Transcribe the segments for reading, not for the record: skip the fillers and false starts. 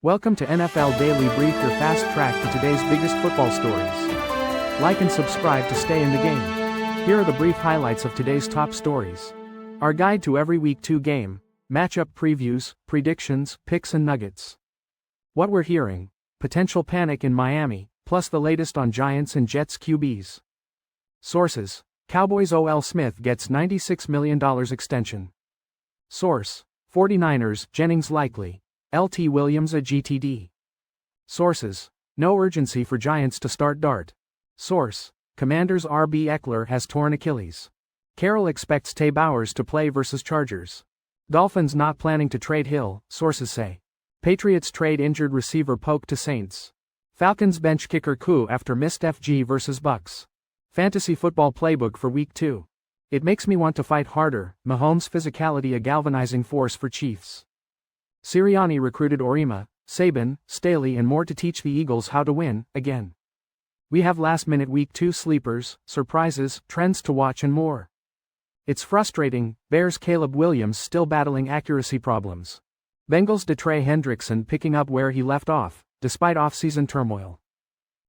Welcome to NFL Daily Brief, your fast track to today's biggest football stories. Like and subscribe to stay in the game. Here are the brief highlights of today's top stories. Our guide to every Week 2 game, matchup previews, predictions, picks and nuggets. What we're hearing, potential panic in Miami, plus the latest on Giants and Jets QBs. Sources, Cowboys OL Smith gets $96 million extension. Source, 49ers, Jennings likely. LT Williams at GTD. Sources, no urgency for Giants to start Dart. Source, Commanders RB Ekeler has torn Achilles. Carroll expects Tay Bowers to play versus Chargers. Dolphins not planning to trade Hill, sources say. Patriots trade injured receiver Polk to Saints. Falcons bench kicker coup after missed FG versus Bucs. Fantasy football playbook for Week 2. It makes me want to fight harder, Mahomes' physicality a galvanizing force for Chiefs. Sirianni recruited Auriemma, Saban, Staley and more to teach the Eagles how to win, again. We have last-minute Week 2 sleepers, surprises, trends to watch and more. It's frustrating, Bears' Caleb Williams still battling accuracy problems. Bengals' Trey Hendrickson picking up where he left off, despite off-season turmoil.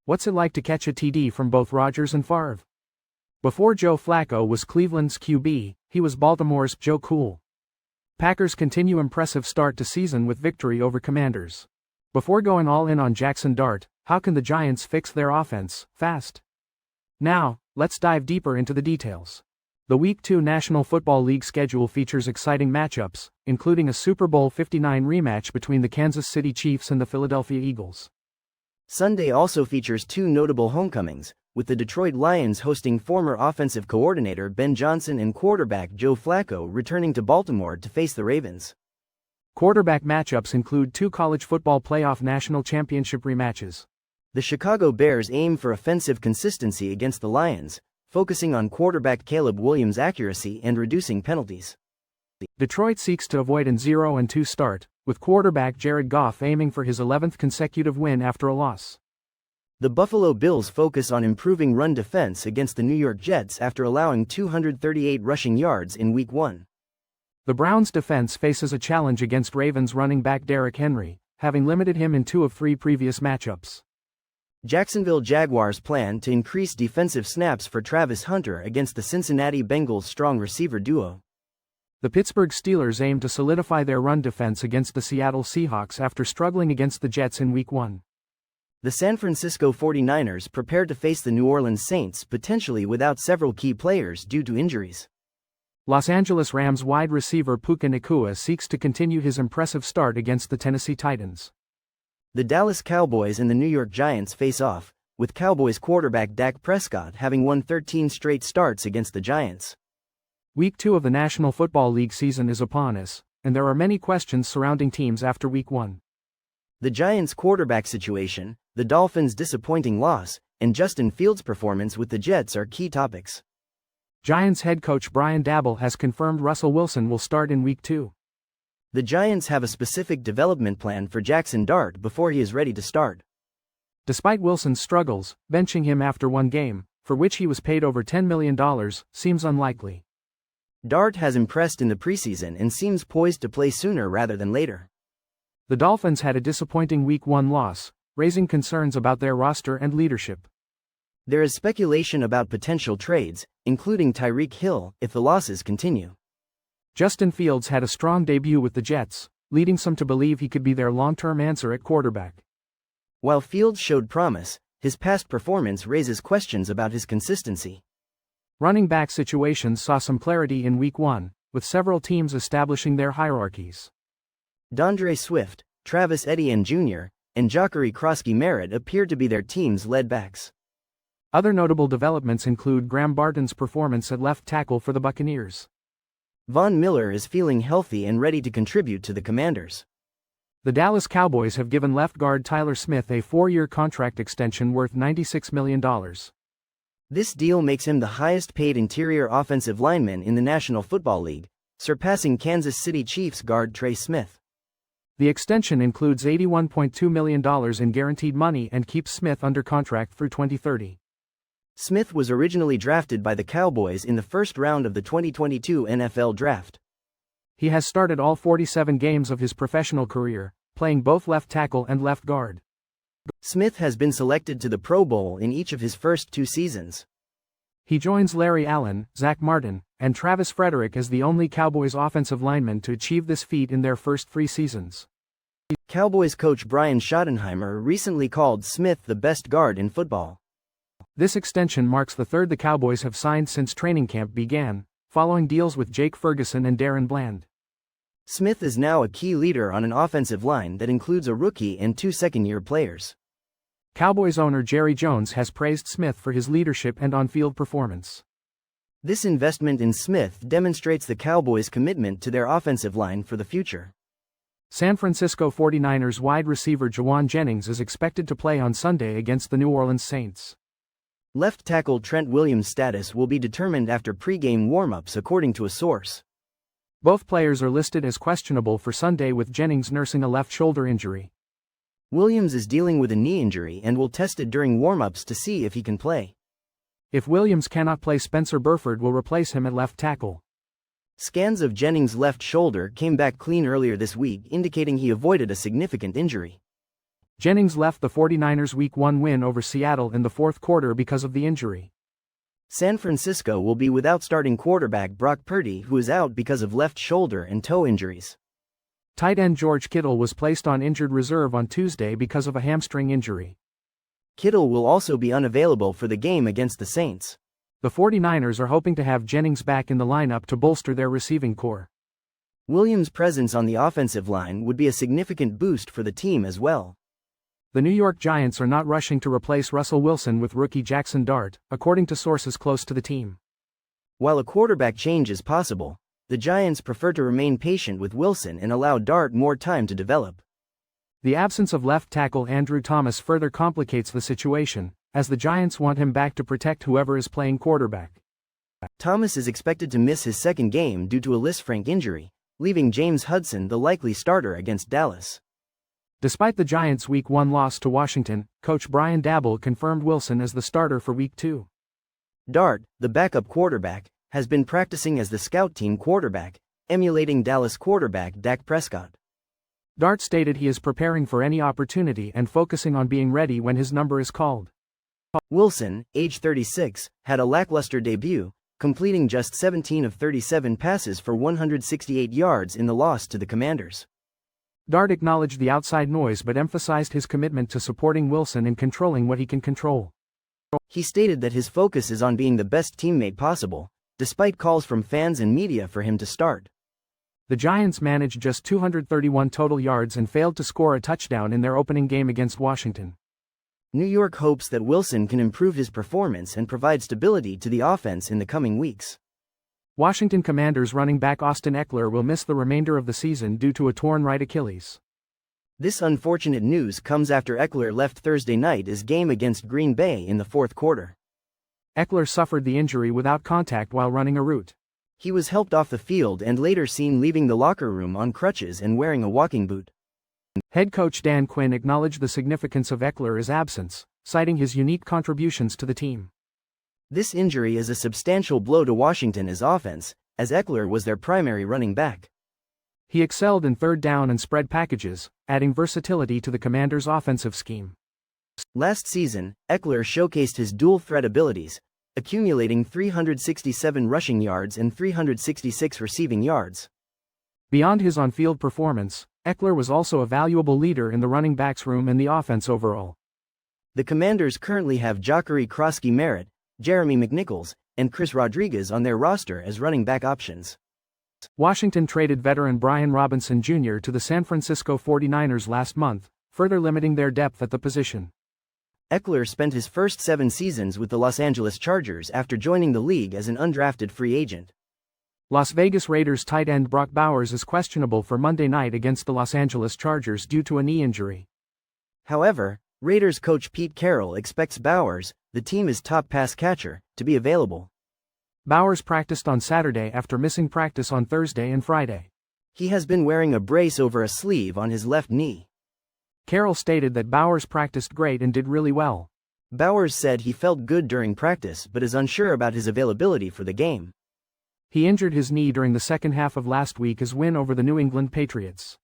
What's it like to catch a TD from both Rodgers and Favre? Before Joe Flacco was Cleveland's QB, he was Baltimore's Joe Cool. Packers continue impressive start to season with victory over Commanders. Before going all in on Jackson Dart, how can the Giants fix their offense, fast? Now, let's dive deeper into the details. The Week 2 National Football League schedule features exciting matchups, including a Super Bowl 59 rematch between the Kansas City Chiefs and the Philadelphia Eagles. Sunday also features two notable homecomings, with the Detroit Lions hosting former offensive coordinator Ben Johnson and quarterback Joe Flacco returning to Baltimore to face the Ravens. Quarterback matchups include two college football playoff national championship rematches. The Chicago Bears aim for offensive consistency against the Lions, focusing on quarterback Caleb Williams' accuracy and reducing penalties. Detroit seeks to avoid an 0-2 start, with quarterback Jared Goff aiming for his 11th consecutive win after a loss. The Buffalo Bills focus on improving run defense against the New York Jets after allowing 238 rushing yards in Week 1. The Browns' defense faces a challenge against Ravens running back Derrick Henry, having limited him in 2 of 3 previous matchups. Jacksonville Jaguars plan to increase defensive snaps for Travis Hunter against the Cincinnati Bengals' strong receiver duo. The Pittsburgh Steelers aim to solidify their run defense against the Seattle Seahawks after struggling against the Jets in Week 1. The San Francisco 49ers prepare to face the New Orleans Saints potentially without several key players due to injuries. Los Angeles Rams wide receiver Puka Nacua seeks to continue his impressive start against the Tennessee Titans. The Dallas Cowboys and the New York Giants face off, with Cowboys quarterback Dak Prescott having won 13 straight starts against the Giants. Week 2 of the National Football League season is upon us, and there are many questions surrounding teams after Week 1. The Giants' quarterback situation, the Dolphins' disappointing loss, and Justin Fields' performance with the Jets are key topics. Giants head coach Brian Daboll has confirmed Russell Wilson will start in Week 2. The Giants have a specific development plan for Jackson Dart before he is ready to start. Despite Wilson's struggles, benching him after one game, for which he was paid over $10 million, seems unlikely. Dart has impressed in the preseason and seems poised to play sooner rather than later. The Dolphins had a disappointing Week 1 loss, raising concerns about their roster and leadership. There is speculation about potential trades, including Tyreek Hill, if the losses continue. Justin Fields had a strong debut with the Jets, leading some to believe he could be their long-term answer at quarterback. While Fields showed promise, his past performance raises questions about his consistency. Running back situations saw some clarity in Week 1, with several teams establishing their hierarchies. DeAndre Swift, Travis Etienne Jr., and Jacare Krosky-Merritt appear to be their team's lead backs. Other notable developments include Graham Barton's performance at left tackle for the Buccaneers. Von Miller is feeling healthy and ready to contribute to the Commanders. The Dallas Cowboys have given left guard Tyler Smith a 4-year contract extension worth $96 million. This deal makes him the highest-paid interior offensive lineman in the National Football League, surpassing Kansas City Chiefs guard Trey Smith. The extension includes $81.2 million in guaranteed money and keeps Smith under contract through 2030. Smith was originally drafted by the Cowboys in the first round of the 2022 NFL Draft. He has started all 47 games of his professional career, playing both left tackle and left guard. Smith has been selected to the Pro Bowl in each of his first 2 seasons. He joins Larry Allen, Zach Martin, and Travis Frederick as the only Cowboys offensive linemen to achieve this feat in their first 3 seasons. Cowboys coach Brian Schottenheimer recently called Smith the best guard in football. This extension marks the 3rd the Cowboys have signed since training camp began, following deals with Jake Ferguson and Darren Bland. Smith is now a key leader on an offensive line that includes a rookie and 2 second-year players. Cowboys owner Jerry Jones has praised Smith for his leadership and on-field performance. This investment in Smith demonstrates the Cowboys' commitment to their offensive line for the future. San Francisco 49ers wide receiver Jennings is expected to play on Sunday against the New Orleans Saints. Left tackle Trent Williams' status will be determined after pre-game warm-ups, according to a source. Both players are listed as questionable for Sunday, with Jennings nursing a left shoulder injury. Williams is dealing with a knee injury and will test it during warm-ups to see if he can play. If Williams cannot play, Spencer Burford will replace him at left tackle. Scans of Jennings' left shoulder came back clean earlier this week, indicating he avoided a significant injury. Jennings left the 49ers' Week 1 win over Seattle in the 4th quarter because of the injury. San Francisco will be without starting quarterback Brock Purdy, who is out because of left shoulder and toe injuries. Tight end George Kittle was placed on injured reserve on Tuesday because of a hamstring injury. Kittle will also be unavailable for the game against the Saints. The 49ers are hoping to have Jennings back in the lineup to bolster their receiving core. Williams' presence on the offensive line would be a significant boost for the team as well. The New York Giants are not rushing to replace Russell Wilson with rookie Jackson Dart, according to sources close to the team. While a quarterback change is possible, the Giants prefer to remain patient with Wilson and allow Dart more time to develop. The absence of left tackle Andrew Thomas further complicates the situation, as the Giants want him back to protect whoever is playing quarterback. Thomas is expected to miss his 2nd game due to a Lisfranc injury, leaving James Hudson the likely starter against Dallas. Despite the Giants' Week 1 loss to Washington, coach Brian Daboll confirmed Wilson as the starter for Week 2. Dart, the backup quarterback, has been practicing as the scout team quarterback, emulating Dallas quarterback Dak Prescott. Dart stated he is preparing for any opportunity and focusing on being ready when his number is called. Wilson, age 36, had a lackluster debut, completing just 17 of 37 passes for 168 yards in the loss to the Commanders. Dart acknowledged the outside noise but emphasized his commitment to supporting Wilson and controlling what he can control. He stated that his focus is on being the best teammate possible, despite calls from fans and media for him to start. The Giants managed just 231 total yards and failed to score a touchdown in their opening game against Washington. New York hopes that Wilson can improve his performance and provide stability to the offense in the coming weeks. Washington Commanders running back Austin Ekeler will miss the remainder of the season due to a torn right Achilles. This unfortunate news comes after Ekeler left Thursday night as game against Green Bay in the 4th quarter. Ekeler suffered the injury without contact while running a route. He was helped off the field and later seen leaving the locker room on crutches and wearing a walking boot. Head coach Dan Quinn acknowledged the significance of Ekeler's absence, citing his unique contributions to the team. This injury is a substantial blow to Washington's offense, as Ekeler was their primary running back. He excelled in 3rd down and spread packages, adding versatility to the Commanders' offensive scheme. Last season, Ekeler showcased his dual-threat abilities, accumulating 367 rushing yards and 366 receiving yards. Beyond his on-field performance, Ekeler was also a valuable leader in the running backs room and the offense overall. The Commanders currently have Jacare Krosky-Merritt, Jeremy McNichols, and Chris Rodriguez on their roster as running back options. Washington traded veteran Brian Robinson Jr. to the San Francisco 49ers last month, further limiting their depth at the position. Ekeler spent his first 7 seasons with the Los Angeles Chargers after joining the league as an undrafted free agent. Las Vegas Raiders tight end Brock Bowers is questionable for Monday night against the Los Angeles Chargers due to a knee injury. However, Raiders coach Pete Carroll expects Bowers, the team's top pass catcher, to be available. Bowers practiced on Saturday after missing practice on Thursday and Friday. He has been wearing a brace over a sleeve on his left knee. Carroll stated that Bowers practiced great and did really well. Bowers said he felt good during practice but is unsure about his availability for the game. He injured his knee during the second half of last week's win over the New England Patriots.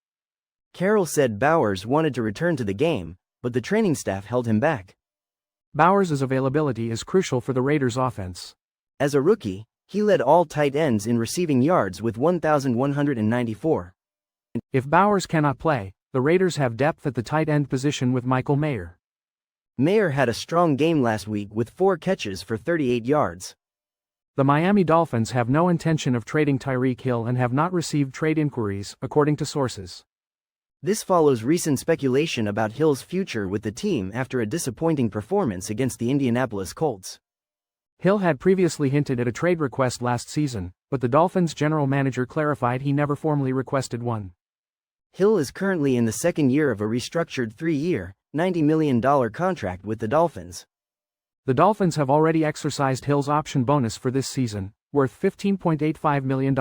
Carroll said Bowers wanted to return to the game, but the training staff held him back. Bowers' availability is crucial for the Raiders' offense. As a rookie, he led all tight ends in receiving yards with 1,194. If Bowers cannot play, the Raiders have depth at the tight end position with Michael Mayer. Mayer had a strong game last week with 4 catches for 38 yards. The Miami Dolphins have no intention of trading Tyreek Hill and have not received trade inquiries, according to sources. This follows recent speculation about Hill's future with the team after a disappointing performance against the Indianapolis Colts. Hill had previously hinted at a trade request last season, but the Dolphins' general manager clarified he never formally requested one. Hill is currently in the second year of a restructured 3-year, $90 million contract with the Dolphins. The Dolphins have already exercised Hill's option bonus for this season, worth $15.85 million.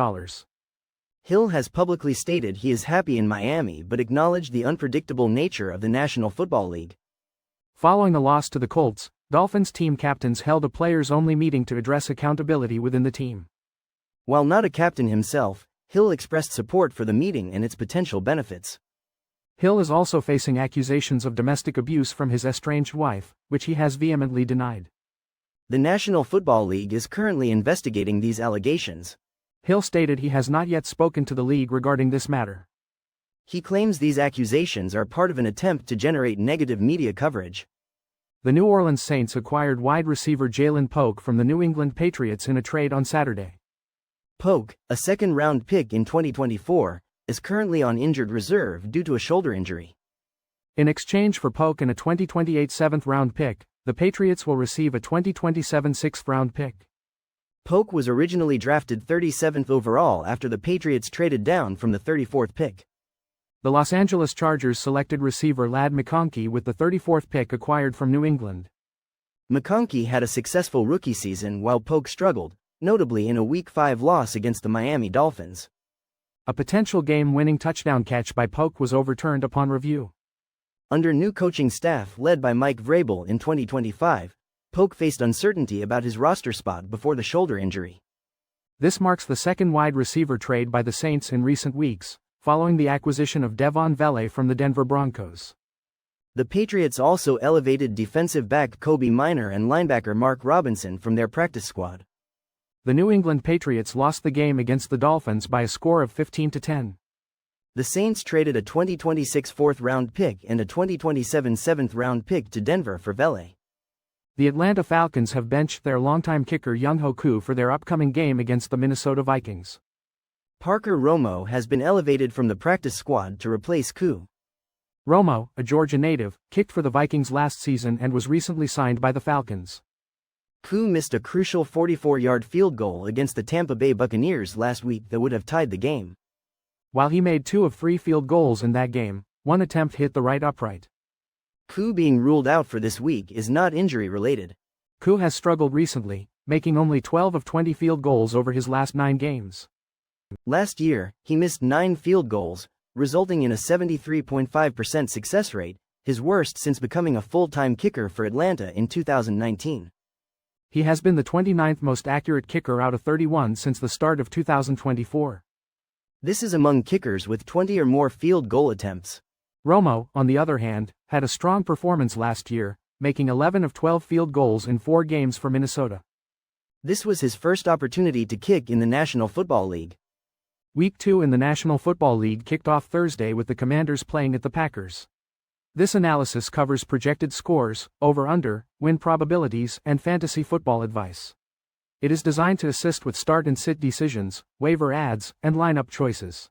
Hill has publicly stated he is happy in Miami but acknowledged the unpredictable nature of the National Football League. Following the loss to the Colts, Dolphins team captains held a players-only meeting to address accountability within the team. While not a captain himself, Hill expressed support for the meeting and its potential benefits. Hill is also facing accusations of domestic abuse from his estranged wife, which he has vehemently denied. The National Football League is currently investigating these allegations. Hill stated he has not yet spoken to the league regarding this matter. He claims these accusations are part of an attempt to generate negative media coverage. The New Orleans Saints acquired wide receiver Jalen Polk from the New England Patriots in a trade on Saturday. Polk, a second-round pick in 2024, is currently on injured reserve due to a shoulder injury. In exchange for Polk and a 2028 7th-round pick, the Patriots will receive a 2027 6th-round pick. Polk was originally drafted 37th overall after the Patriots traded down from the 34th pick. The Los Angeles Chargers selected receiver Ladd McConkey with the 34th pick acquired from New England. McConkey had a successful rookie season while Polk struggled, notably in a Week 5 loss against the Miami Dolphins. A potential game-winning touchdown catch by Polk was overturned upon review. Under new coaching staff led by Mike Vrabel in 2025, Polk faced uncertainty about his roster spot before the shoulder injury. This marks the second wide receiver trade by the Saints in recent weeks, following the acquisition of Devon Vele from the Denver Broncos. The Patriots also elevated defensive back Kobe Minor and linebacker Mark Robinson from their practice squad. The New England Patriots lost the game against the Dolphins by a score of 15-10. The Saints traded a 2026 4th-round pick and a 2027 7th-round pick to Denver for Vele. The Atlanta Falcons have benched their longtime kicker Younghoe Koo for their upcoming game against the Minnesota Vikings. Parker Romo has been elevated from the practice squad to replace Koo. Romo, a Georgia native, kicked for the Vikings last season and was recently signed by the Falcons. Koo missed a crucial 44-yard field goal against the Tampa Bay Buccaneers last week that would have tied the game. While he made 2 of 3 field goals in that game, one attempt hit the right upright. Koo being ruled out for this week is not injury-related. Koo has struggled recently, making only 12 of 20 field goals over his last 9 games. Last year, he missed 9 field goals, resulting in a 73.5% success rate, his worst since becoming a full-time kicker for Atlanta in 2019. He has been the 29th most accurate kicker out of 31 since the start of 2024. This is among kickers with 20 or more field goal attempts. Romo, on the other hand, had a strong performance last year, making 11 of 12 field goals in 4 games for Minnesota. This was his first opportunity to kick in the National Football League. Week 2 in the National Football League kicked off Thursday with the Commanders playing at the Packers. This analysis covers projected scores, over-under, win probabilities, and fantasy football advice. It is designed to assist with start and sit decisions, waiver adds, and lineup choices.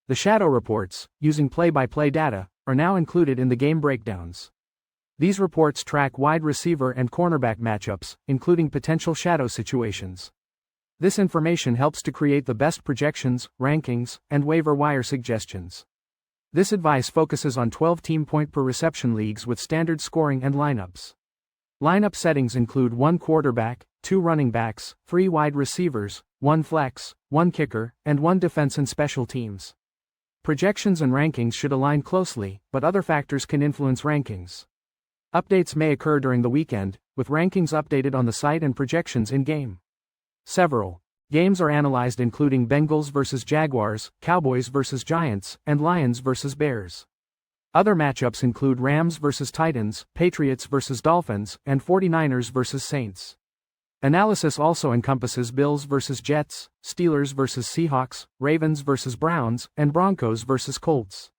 The shadow reports, using play-by-play data, are now included in the game breakdowns. These reports track wide receiver and cornerback matchups, including potential shadow situations. This information helps to create the best projections, rankings, and waiver wire suggestions. This advice focuses on 12-team point-per-reception leagues with standard scoring and lineups. Lineup settings include 1 quarterback, 2 running backs, 3 wide receivers, 1 flex, 1 kicker, and 1 defense and special teams. Projections and rankings should align closely, but other factors can influence rankings. Updates may occur during the weekend, with rankings updated on the site and projections in-game. Several Games are analyzed including Bengals vs Jaguars, Cowboys vs Giants, and Lions vs Bears. Other matchups include Rams vs Titans, Patriots vs Dolphins, and 49ers vs Saints. Analysis also encompasses Bills vs Jets, Steelers vs Seahawks, Ravens vs Browns, and Broncos vs Colts.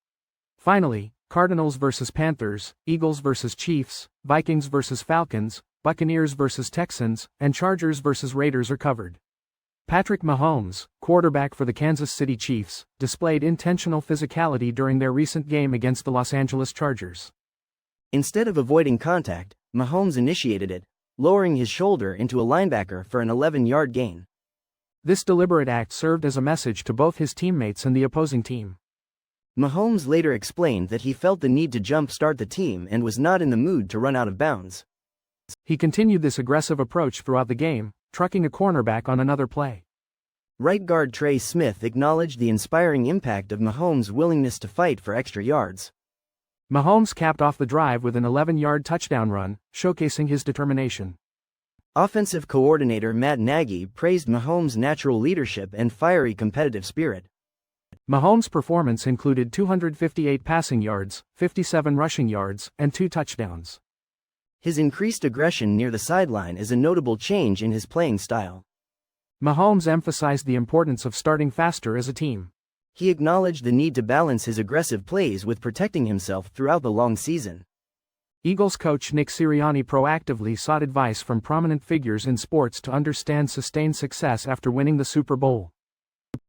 Finally, Cardinals vs Panthers, Eagles vs Chiefs, Vikings vs Falcons, Buccaneers vs Texans, and Chargers vs Raiders are covered. Patrick Mahomes, quarterback for the Kansas City Chiefs, displayed intentional physicality during their recent game against the Los Angeles Chargers. Instead of avoiding contact, Mahomes initiated it, lowering his shoulder into a linebacker for an 11-yard gain. This deliberate act served as a message to both his teammates and the opposing team. Mahomes later explained that he felt the need to jump-start the team and was not in the mood to run out of bounds. He continued this aggressive approach throughout the game, trucking a cornerback on another play. Right guard Trey Smith acknowledged the inspiring impact of Mahomes' willingness to fight for extra yards. Mahomes capped off the drive with an 11-yard touchdown run, showcasing his determination. Offensive coordinator Matt Nagy praised Mahomes' natural leadership and fiery competitive spirit. Mahomes' performance included 258 passing yards, 57 rushing yards, and 2 touchdowns. His increased aggression near the sideline is a notable change in his playing style. Mahomes emphasized the importance of starting faster as a team. He acknowledged the need to balance his aggressive plays with protecting himself throughout the long season. Eagles coach Nick Sirianni proactively sought advice from prominent figures in sports to understand sustained success after winning the Super Bowl.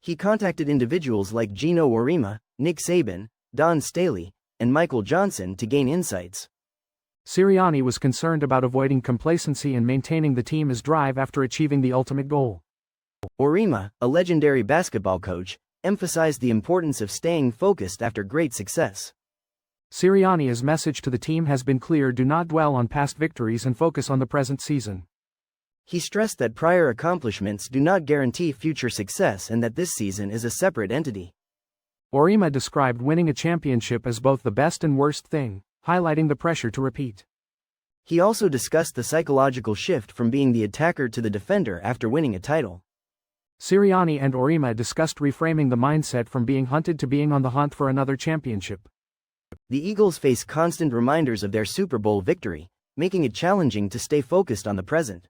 He contacted individuals like Geno Auriemma, Nick Saban, Don Staley, and Michael Johnson to gain insights. Sirianni was concerned about avoiding complacency and maintaining the team's drive after achieving the ultimate goal. Auriemma, a legendary basketball coach, emphasized the importance of staying focused after great success. Sirianni's message to the team has been clear: do not dwell on past victories and focus on the present season. He stressed that prior accomplishments do not guarantee future success and that this season is a separate entity. Auriemma described winning a championship as both the best and worst thing, highlighting the pressure to repeat. He also discussed the psychological shift from being the attacker to the defender after winning a title. Sirianni and Auriemma discussed reframing the mindset from being hunted to being on the hunt for another championship. The Eagles face constant reminders of their Super Bowl victory, making it challenging to stay focused on the present.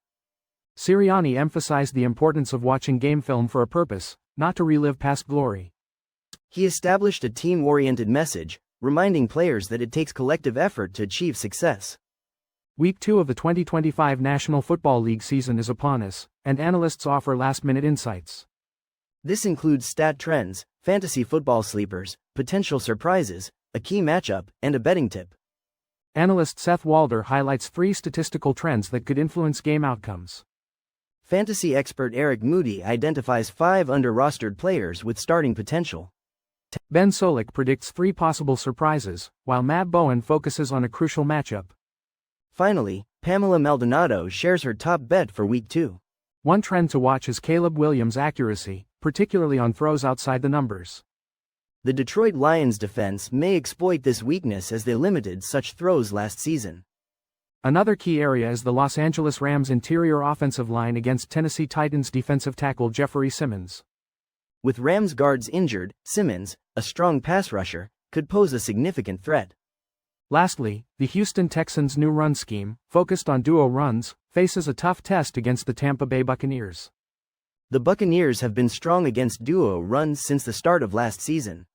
Sirianni emphasized the importance of watching game film for a purpose, not to relive past glory. He established a team-oriented message, reminding players that it takes collective effort to achieve success. Week 2 of the 2025 National Football League season is upon us, and analysts offer last-minute insights. This includes stat trends, fantasy football sleepers, potential surprises, a key matchup, and a betting tip. Analyst Seth Walder highlights 3 statistical trends that could influence game outcomes. Fantasy expert Eric Moody identifies 5 under-rostered players with starting potential. Ben Solik predicts 3 possible surprises, while Matt Bowen focuses on a crucial matchup. Finally, Pamela Maldonado shares her top bet for Week 2. One trend to watch is Caleb Williams' accuracy, particularly on throws outside the numbers. The Detroit Lions defense may exploit this weakness as they limited such throws last season. Another key area is the Los Angeles Rams' interior offensive line against Tennessee Titans defensive tackle Jeffrey Simmons. With Rams guards injured, Simmons, a strong pass rusher, could pose a significant threat. Lastly, the Houston Texans' new run scheme, focused on duo runs, faces a tough test against the Tampa Bay Buccaneers. The Buccaneers have been strong against duo runs since the start of last season.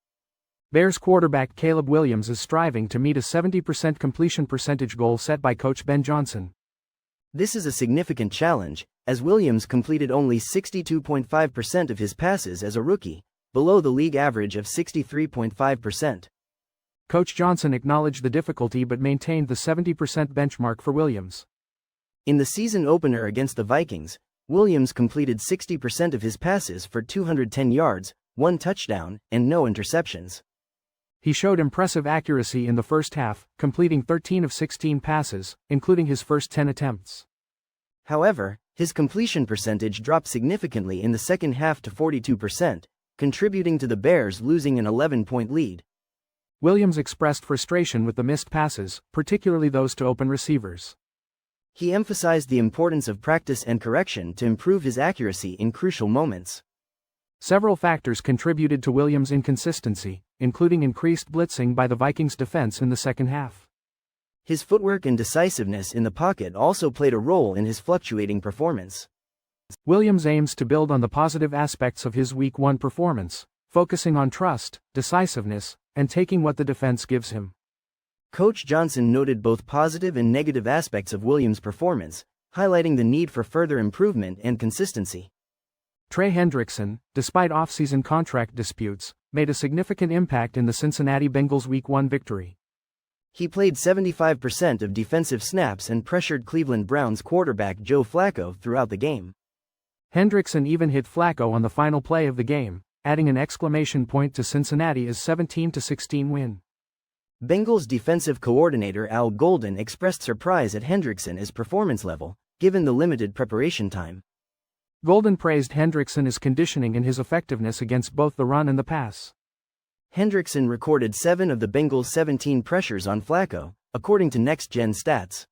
Bears quarterback Caleb Williams is striving to meet a 70% completion percentage goal set by coach Ben Johnson. This is a significant challenge, as Williams completed only 62.5% of his passes as a rookie, below the league average of 63.5%. Coach Johnson acknowledged the difficulty but maintained the 70% benchmark for Williams. In the season opener against the Vikings, Williams completed 60% of his passes for 210 yards, 1 touchdown, and no interceptions. He showed impressive accuracy in the first half, completing 13 of 16 passes, including his first 10 attempts. However, his completion percentage dropped significantly in the second half to 42%, contributing to the Bears losing an 11-point lead. Williams expressed frustration with the missed passes, particularly those to open receivers. He emphasized the importance of practice and correction to improve his accuracy in crucial moments. Several factors contributed to Williams' inconsistency, including increased blitzing by the Vikings' defense in the second half. His footwork and decisiveness in the pocket also played a role in his fluctuating performance. Williams aims to build on the positive aspects of his Week 1 performance, focusing on trust, decisiveness, and taking what the defense gives him. Coach Johnson noted both positive and negative aspects of Williams' performance, highlighting the need for further improvement and consistency. Trey Hendrickson, despite off-season contract disputes, made a significant impact in the Cincinnati Bengals' Week 1 victory. He played 75% of defensive snaps and pressured Cleveland Browns quarterback Joe Flacco throughout the game. Hendrickson even hit Flacco on the final play of the game, adding an exclamation point to Cincinnati's 17-16 win. Bengals defensive coordinator Al Golden expressed surprise at Hendrickson's performance level, given the limited preparation time. Golden praised Hendrickson's conditioning and his effectiveness against both the run and the pass. Hendrickson recorded 7 of the Bengals' 17 pressures on Flacco, according to Next Gen Stats.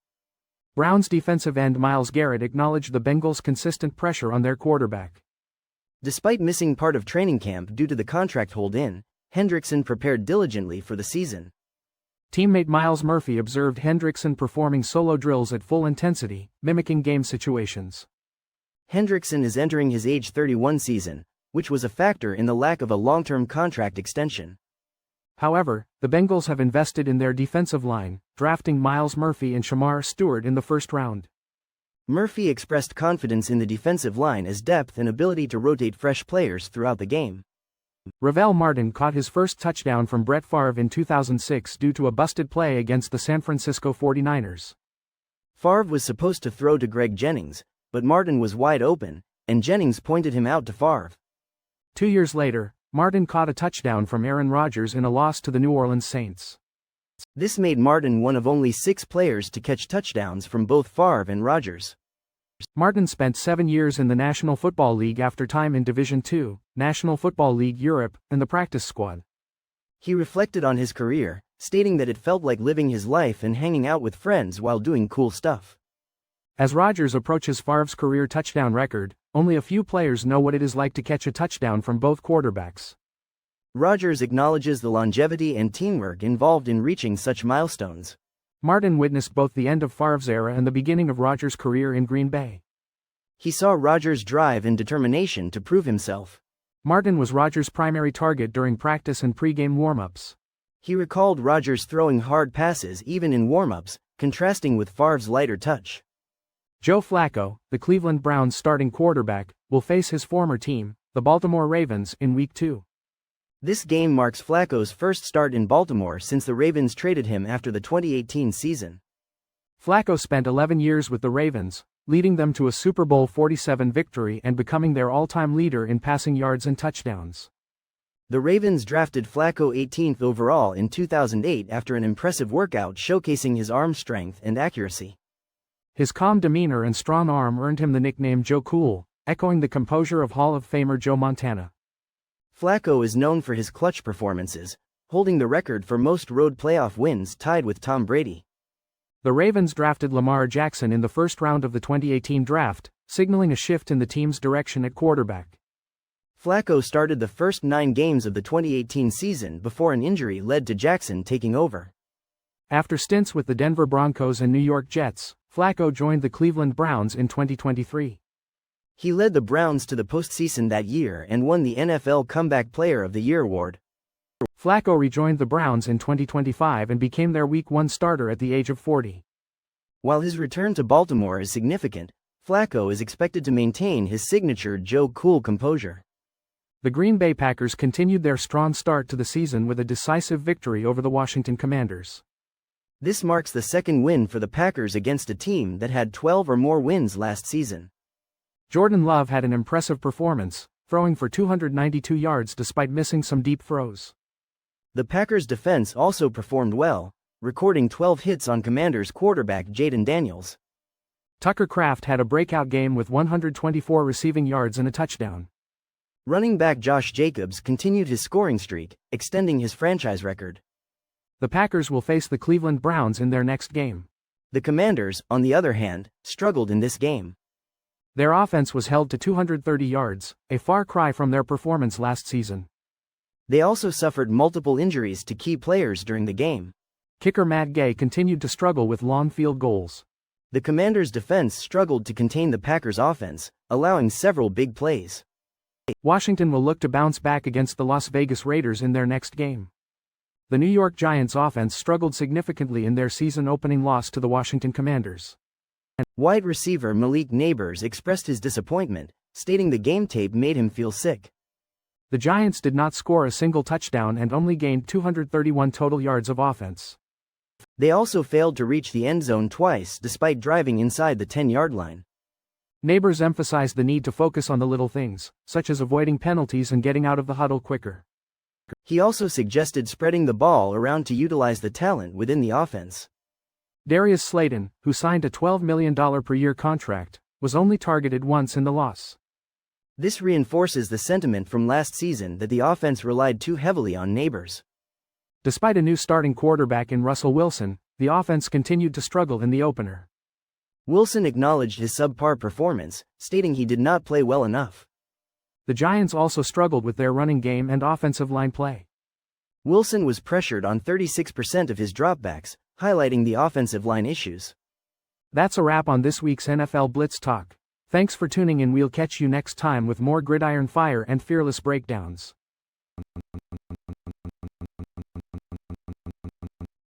Browns defensive end Myles Garrett acknowledged the Bengals' consistent pressure on their quarterback. Despite missing part of training camp due to the contract hold-in, Hendrickson prepared diligently for the season. Teammate Myles Murphy observed Hendrickson performing solo drills at full intensity, mimicking game situations. Hendrickson is entering his age 31 season, which was a factor in the lack of a long-term contract extension. However, the Bengals have invested in their defensive line, drafting Myles Murphy and Shamar Stewart in the first round. Murphy expressed confidence in the defensive line as depth and ability to rotate fresh players throughout the game. Ravel Martin caught his first touchdown from Brett Favre in 2006 due to a busted play against the San Francisco 49ers. Favre was supposed to throw to Greg Jennings, but Martin was wide open, and Jennings pointed him out to Favre. 2 years later, Martin caught a touchdown from Aaron Rodgers in a loss to the New Orleans Saints. This made Martin one of only 6 players to catch touchdowns from both Favre and Rodgers. Martin spent 7 years in the National Football League after time in Division II, National Football League Europe, and the practice squad. He reflected on his career, stating that it felt like living his life and hanging out with friends while doing cool stuff. As Rodgers approaches Favre's career touchdown record, only a few players know what it is like to catch a touchdown from both quarterbacks. Rodgers acknowledges the longevity and teamwork involved in reaching such milestones. Martin witnessed both the end of Favre's era and the beginning of Rodgers' career in Green Bay. He saw Rodgers' drive and determination to prove himself. Martin was Rodgers' primary target during practice and pre-game warm-ups. He recalled Rodgers throwing hard passes even in warm-ups, contrasting with Favre's lighter touch. Joe Flacco, the Cleveland Browns' starting quarterback, will face his former team, the Baltimore Ravens, in Week 2. This game marks Flacco's first start in Baltimore since the Ravens traded him after the 2018 season. Flacco spent 11 years with the Ravens, leading them to a Super Bowl 47 victory and becoming their all-time leader in passing yards and touchdowns. The Ravens drafted Flacco 18th overall in 2008 after an impressive workout showcasing his arm strength and accuracy. His calm demeanor and strong arm earned him the nickname Joe Cool, echoing the composure of Hall of Famer Joe Montana. Flacco is known for his clutch performances, holding the record for most road playoff wins tied with Tom Brady. The Ravens drafted Lamar Jackson in the first round of the 2018 draft, signaling a shift in the team's direction at quarterback. Flacco started the first 9 games of the 2018 season before an injury led to Jackson taking over. After stints with the Denver Broncos and New York Jets, Flacco joined the Cleveland Browns in 2023. He led the Browns to the postseason that year and won the NFL Comeback Player of the Year award. Flacco rejoined the Browns in 2025 and became their Week 1 starter at the age of 40. While his return to Baltimore is significant, Flacco is expected to maintain his signature Joe Cool composure. The Green Bay Packers continued their strong start to the season with a decisive victory over the Washington Commanders. This marks the second win for the Packers against a team that had 12 or more wins last season. Jordan Love had an impressive performance, throwing for 292 yards despite missing some deep throws. The Packers' defense also performed well, recording 12 hits on Commanders quarterback Jaden Daniels. Tucker Kraft had a breakout game with 124 receiving yards and a touchdown. Running back Josh Jacobs continued his scoring streak, extending his franchise record. The Packers will face the Cleveland Browns in their next game. The Commanders, on the other hand, struggled in this game. Their offense was held to 230 yards, a far cry from their performance last season. They also suffered multiple injuries to key players during the game. Kicker Matt Gay continued to struggle with long field goals. The Commanders' defense struggled to contain the Packers' offense, allowing several big plays. Washington will look to bounce back against the Las Vegas Raiders in their next game. The New York Giants' offense struggled significantly in their season-opening loss to the Washington Commanders. Wide receiver Malik Neighbors expressed his disappointment, stating the game tape made him feel sick. The Giants did not score a single touchdown and only gained 231 total yards of offense. They also failed to reach the end zone twice despite driving inside the 10-yard line. Neighbors emphasized the need to focus on the little things, such as avoiding penalties and getting out of the huddle quicker. He also suggested spreading the ball around to utilize the talent within the offense. Darius Slayton, who signed a $12 million per year contract, was only targeted once in the loss. This reinforces the sentiment from last season that the offense relied too heavily on Neighbors. Despite a new starting quarterback in Russell Wilson, the offense continued to struggle in the opener. Wilson acknowledged his subpar performance, stating he did not play well enough. The Giants also struggled with their running game and offensive line play. Wilson was pressured on 36% of his dropbacks, highlighting the offensive line issues. That's a wrap on this week's NFL Blitz Talk. Thanks for tuning in. We'll catch you next time with more gridiron fire and fearless breakdowns.